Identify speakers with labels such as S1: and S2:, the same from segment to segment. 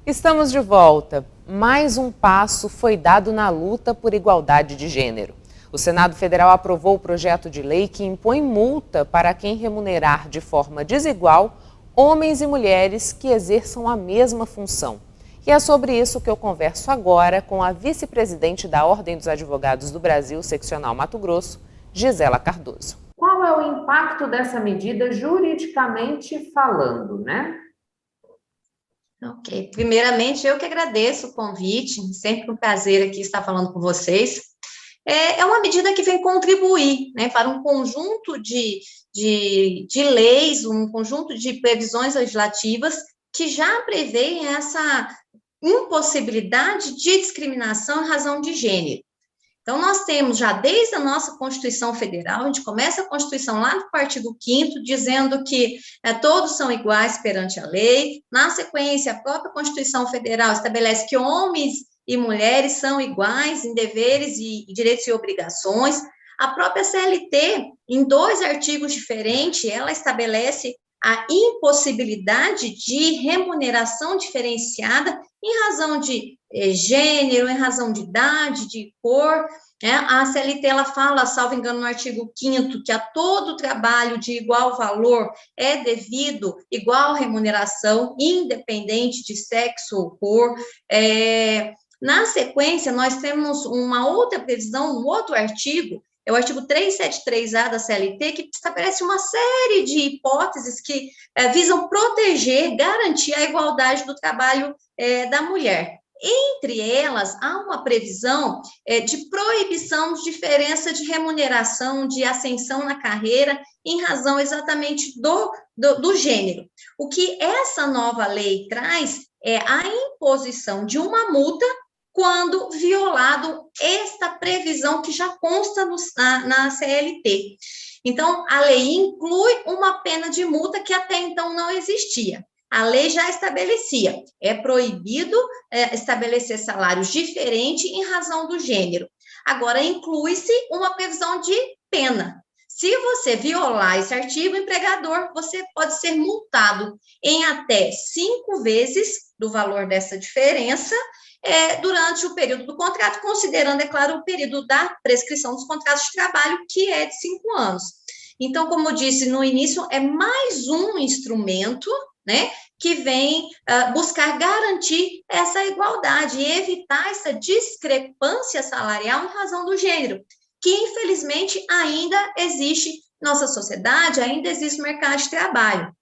S1: Estamos de volta. Mais um passo foi dado na luta por igualdade de gênero. O Senado Federal aprovou o projeto de lei que impõe multa para quem remunerar de forma desigual homens e mulheres que exerçam a mesma função. E é sobre isso que eu converso agora com a vice-presidente da Ordem dos Advogados do Brasil, seccional Mato Grosso, Gisela Cardoso.
S2: Qual é o impacto dessa medida juridicamente falando, né?
S3: Ok, primeiramente eu que agradeço o convite, sempre um prazer aqui estar falando com vocês. É uma medida que vem contribuir, né, para um conjunto de leis, um conjunto de previsões legislativas que já prevêem essa impossibilidade de discriminação em razão de gênero. Então, nós temos já desde a nossa Constituição Federal, a gente começa a Constituição lá no artigo 5º, dizendo que todos são iguais perante a lei. Na sequência, a própria Constituição Federal estabelece que homens e mulheres são iguais em deveres e direitos e obrigações. A própria CLT, em 2 artigos diferentes, ela estabelece a impossibilidade de remuneração diferenciada em razão de gênero, em razão de idade, de cor. A CLT, ela fala, salvo engano, no artigo 5º, que a todo trabalho de igual valor é devido igual remuneração, independente de sexo ou cor. Na sequência, nós temos uma outra previsão, um outro artigo, é o artigo 373A da CLT, que estabelece uma série de hipóteses que visam proteger, garantir a igualdade do trabalho da mulher. Entre elas, há uma previsão de proibição de diferença de remuneração, de ascensão na carreira, em razão exatamente do gênero. O que essa nova lei traz é a imposição de uma multa quando violado esta previsão que já consta na CLT. Então, a lei inclui uma pena de multa que até então não existia. A lei já estabelecia, é proibido estabelecer salários diferentes em razão do gênero. Agora, inclui-se uma previsão de pena. Se você violar esse artigo, empregador, você pode ser multado em até 5 vezes do valor dessa diferença, durante o período do contrato, considerando, é claro, o período da prescrição dos contratos de trabalho, que é de 5 anos. Então, como eu disse no início, é mais um instrumento, né, que vem buscar garantir essa igualdade e evitar essa discrepância salarial em razão do gênero, que, infelizmente, ainda existe na nossa sociedade, ainda existe no mercado de trabalho.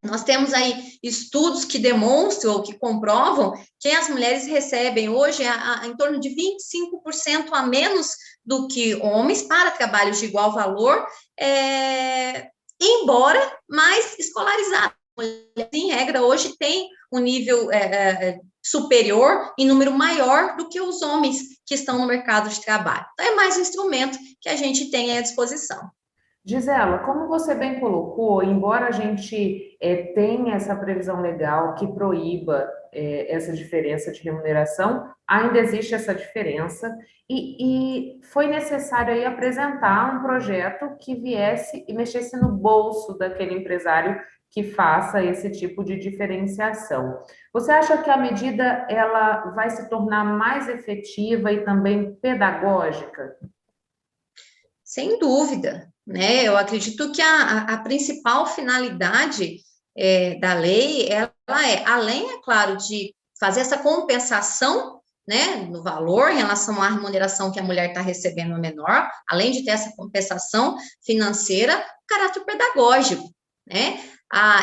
S3: Nós temos aí estudos que demonstram ou que comprovam que as mulheres recebem hoje em torno de 25% a menos do que homens para trabalhos de igual valor, embora mais escolarizadas. Em regra, hoje tem um nível superior em número maior do que os homens que estão no mercado de trabalho. Então, é mais um instrumento que a gente tem à disposição.
S2: Gisela, como você bem colocou, embora a gente tenha essa previsão legal que proíba essa diferença de remuneração, ainda existe essa diferença e foi necessário aí apresentar um projeto que viesse e mexesse no bolso daquele empresário que faça esse tipo de diferenciação. Você acha que a medida ela vai se tornar mais efetiva e também pedagógica?
S3: Sem dúvida, né? Eu acredito que a principal finalidade da lei, ela além, é claro, de fazer essa compensação, né, no valor em relação à remuneração que a mulher está recebendo menor, além de ter essa compensação financeira, caráter pedagógico, né?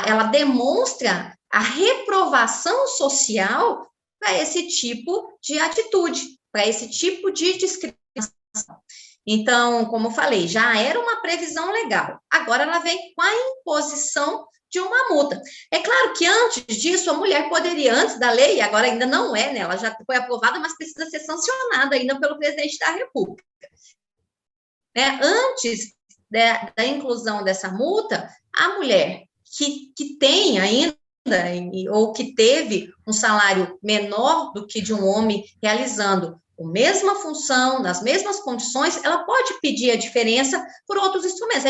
S3: Ela demonstra a reprovação social para esse tipo de atitude, para esse tipo de discriminação. Então, como eu falei, já era uma previsão legal, agora ela vem com a imposição de uma multa. É claro que antes disso, a mulher poderia, antes da lei, agora ainda não é, né? Ela já foi aprovada, mas precisa ser sancionada ainda pelo presidente da República. Antes da inclusão dessa multa, a mulher que tem ainda, ou que teve um salário menor do que de um homem realizando mesma função, nas mesmas condições, ela pode pedir a diferença por outros instrumentos,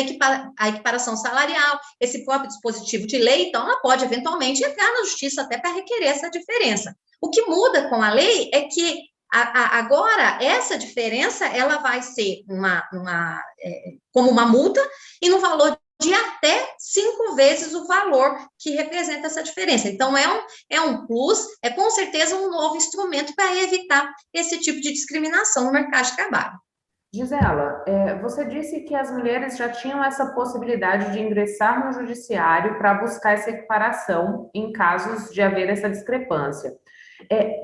S3: a equiparação salarial, esse próprio dispositivo de lei, então ela pode eventualmente entrar na justiça até para requerer essa diferença. O que muda com a lei é que agora essa diferença ela vai ser como uma multa e no valor de até 5 vezes o valor que representa essa diferença. Então, é um plus, é com certeza um novo instrumento para evitar esse tipo de discriminação no mercado de trabalho.
S2: Gisela, você disse que as mulheres já tinham essa possibilidade de ingressar no judiciário para buscar essa equiparação em casos de haver essa discrepância.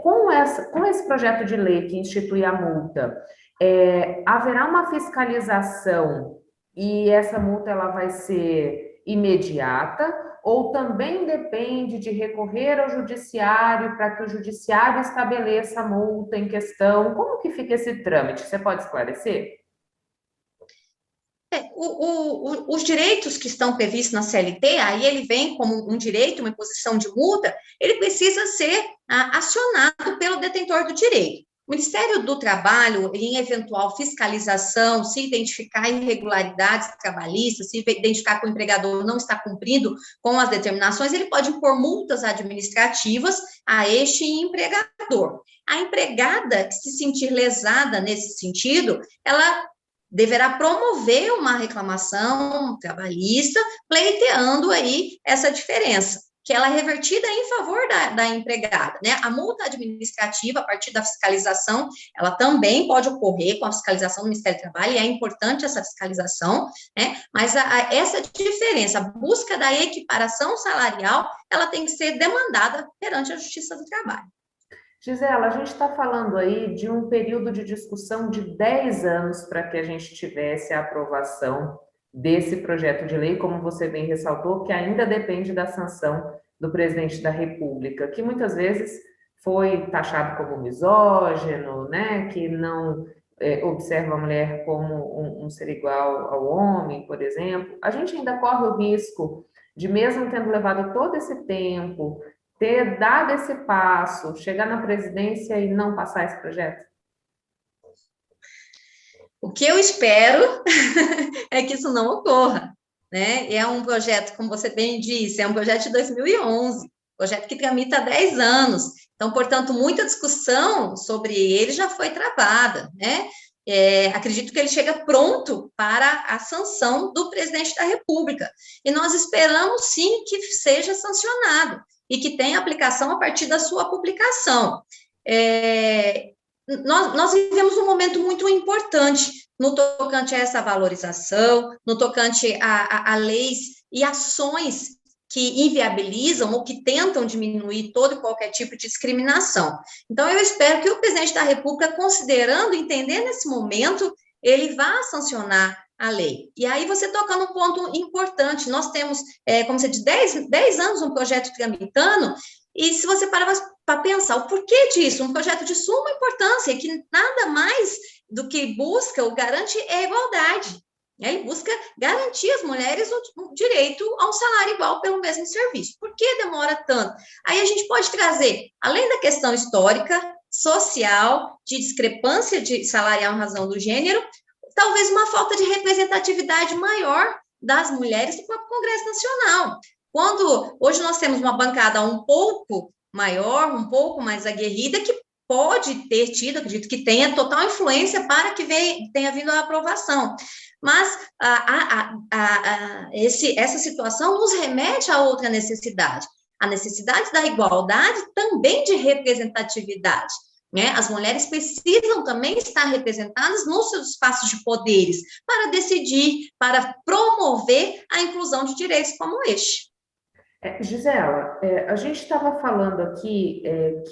S2: Com esse projeto de lei que institui a multa, haverá uma fiscalização e essa multa ela vai ser imediata ou também depende de recorrer ao judiciário para que o judiciário estabeleça a multa em questão? Como que fica esse trâmite? Você pode esclarecer?
S3: Os direitos que estão previstos na CLT, aí ele vem como um direito, uma imposição de multa, ele precisa ser acionado pelo detentor do direito. O Ministério do Trabalho, em eventual fiscalização, se identificar irregularidades trabalhistas, se identificar que o empregador não está cumprindo com as determinações, ele pode impor multas administrativas a este empregador. A empregada que se sentir lesada nesse sentido, ela deverá promover uma reclamação trabalhista, pleiteando aí essa diferença, que ela é revertida em favor da empregada, né? A multa administrativa, a partir da fiscalização, ela também pode ocorrer com a fiscalização do Ministério do Trabalho, e é importante essa fiscalização, né? Mas essa diferença, a busca da equiparação salarial, ela tem que ser demandada perante a Justiça do Trabalho.
S2: Gisela, a gente está falando aí de um período de discussão de 10 anos para que a gente tivesse a aprovação desse projeto de lei, como você bem ressaltou, que ainda depende da sanção do presidente da República, que muitas vezes foi taxado como misógino, né, que não observa a mulher como um ser igual ao homem, por exemplo. A gente ainda corre o risco de, mesmo tendo levado todo esse tempo, ter dado esse passo, chegar na presidência e não passar esse projeto?
S3: O que eu espero é que isso não ocorra, né? É um projeto, como você bem disse, é um projeto de 2011, projeto que tramita há 10 anos. Então, portanto, muita discussão sobre ele já foi travada, né? Acredito que ele chega pronto para a sanção do presidente da República. E nós esperamos, sim, que seja sancionado e que tenha aplicação a partir da sua publicação. Nós vivemos um momento muito importante no tocante a essa valorização, no tocante a leis e ações que inviabilizam ou que tentam diminuir todo e qualquer tipo de discriminação. Então, eu espero que o presidente da República, considerando, entendendo nesse momento, ele vá sancionar a lei. E aí você toca num ponto importante, nós temos, como você diz, 10 anos um projeto tramitando, e se você parar para pensar o porquê disso, um projeto de suma importância, que nada mais do que busca ou garante é a igualdade. Ele busca garantir às mulheres o direito a um salário igual pelo mesmo serviço. Por que demora tanto? Aí a gente pode trazer, além da questão histórica, social, de discrepância de salarial em razão do gênero, talvez uma falta de representatividade maior das mulheres no próprio Congresso Nacional. Quando hoje nós temos uma bancada um pouco maior, um pouco mais aguerrida, que pode ter tido, acredito que tenha total influência para que tenha vindo a aprovação. Mas essa situação nos remete a outra necessidade, a necessidade da igualdade também de representatividade. Né? As mulheres precisam também estar representadas nos seus espaços de poderes para decidir, para promover a inclusão de direitos como este.
S2: Gisela, a gente estava falando aqui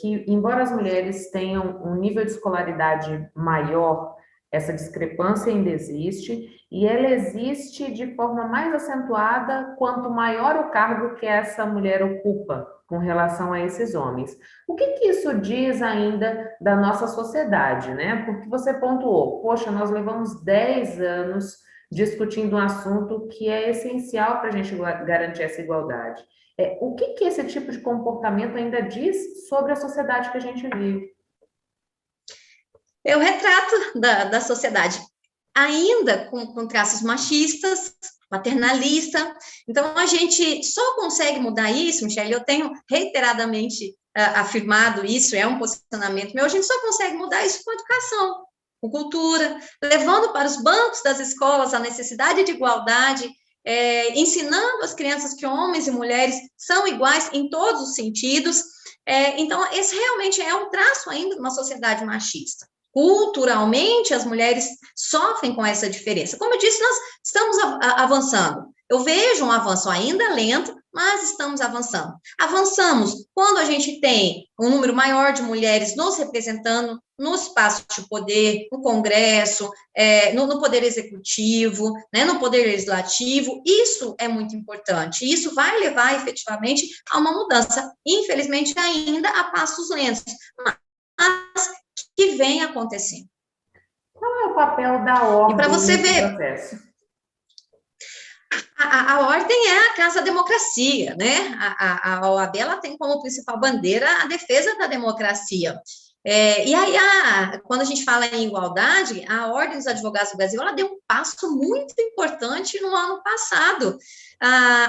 S2: que, embora as mulheres tenham um nível de escolaridade maior, essa discrepância ainda existe, e ela existe de forma mais acentuada quanto maior o cargo que essa mulher ocupa com relação a esses homens. O que isso diz ainda da nossa sociedade, né? Porque você pontuou, poxa, nós levamos 10 anos discutindo um assunto que é essencial para a gente garantir essa igualdade. O que esse tipo de comportamento ainda diz sobre a sociedade que a gente vive?
S3: É o retrato da sociedade, ainda com traços machistas, paternalista. Então, a gente só consegue mudar isso, Michele, eu tenho reiteradamente afirmado isso, é um posicionamento meu, a gente só consegue mudar isso com educação, com cultura, levando para os bancos das escolas a necessidade de igualdade, ensinando as crianças que homens e mulheres são iguais em todos os sentidos. Então, esse realmente é um traço ainda de uma sociedade machista. Culturalmente, as mulheres sofrem com essa diferença. Como eu disse, nós estamos avançando. Eu vejo um avanço ainda lento, mas estamos avançando. Avançamos quando a gente tem um número maior de mulheres nos representando no espaço de poder, no Congresso, no Poder Executivo, né, no Poder Legislativo. Isso é muito importante. Isso vai levar, efetivamente, a uma mudança. Infelizmente, ainda a passos lentos, mas que vem acontecendo.
S2: Qual é o papel da ordem
S3: para você ver,
S2: processo?
S3: A ordem é a casa da democracia, né? A OAB ela tem como principal bandeira a defesa da democracia. E aí, quando a gente fala em igualdade, a Ordem dos Advogados do Brasil ela deu um passo muito importante no ano passado,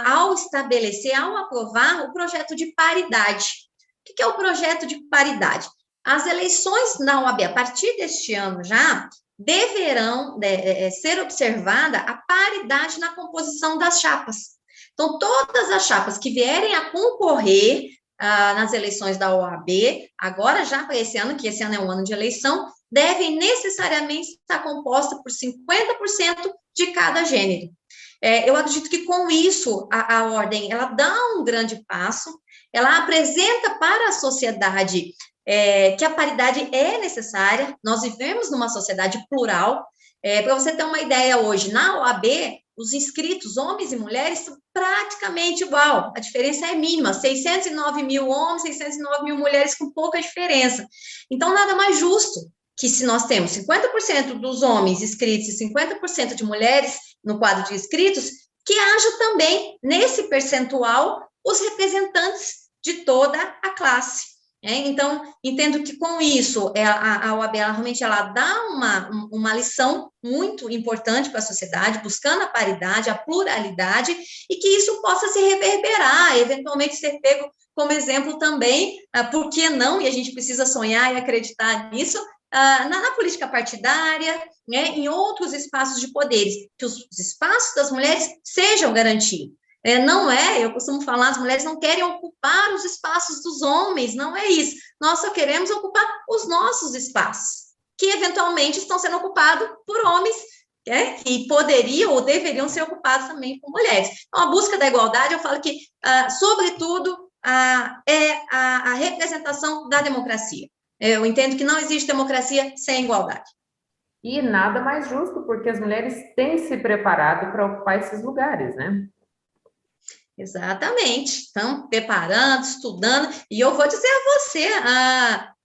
S3: ao estabelecer, ao aprovar o projeto de paridade. O que é o projeto de paridade? As eleições na OAB, a partir deste ano já, deverão ser observada a paridade na composição das chapas. Então, todas as chapas que vierem a concorrer nas eleições da OAB, agora já para esse ano, que esse ano é um ano de eleição, devem necessariamente estar compostas por 50% de cada gênero. Eu acredito que com isso a ordem ela dá um grande passo, ela apresenta para a sociedade que a paridade é necessária. Nós vivemos numa sociedade plural. Para você ter uma ideia hoje, na OAB, os inscritos, homens e mulheres, são praticamente igual, a diferença é mínima, 609 mil homens, 609 mil mulheres, com pouca diferença. Então, nada mais justo que se nós temos 50% dos homens inscritos e 50% de mulheres no quadro de inscritos, que haja também, nesse percentual, os representantes de toda a classe. Então, entendo que com isso, a OAB realmente ela dá uma lição muito importante para a sociedade, buscando a paridade, a pluralidade, e que isso possa se reverberar, eventualmente ser pego como exemplo também, por que não, e a gente precisa sonhar e acreditar nisso, na política partidária, né, em outros espaços de poderes, que os espaços das mulheres sejam garantidos. Eu costumo falar, as mulheres não querem ocupar os espaços dos homens, não é isso. Nós só queremos ocupar os nossos espaços, que eventualmente estão sendo ocupados por homens, que poderiam ou deveriam ser ocupados também por mulheres. Então, a busca da igualdade, eu falo que, sobretudo, é a representação da democracia. Eu entendo que não existe democracia sem igualdade.
S2: E nada mais justo, porque as mulheres têm se preparado para ocupar esses lugares, né?
S3: Exatamente, estão preparando, estudando, e eu vou dizer a você,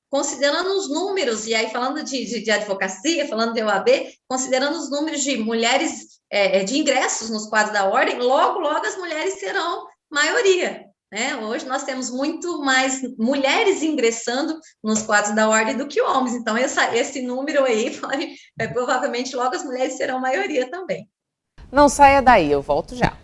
S3: considerando os números, e aí falando de advocacia, falando de OAB, considerando os números de mulheres, de ingressos nos quadros da ordem, logo as mulheres serão maioria, né? Hoje nós temos muito mais mulheres ingressando nos quadros da ordem do que homens, então esse número aí, provavelmente logo as mulheres serão maioria também.
S1: Não saia daí, eu volto já.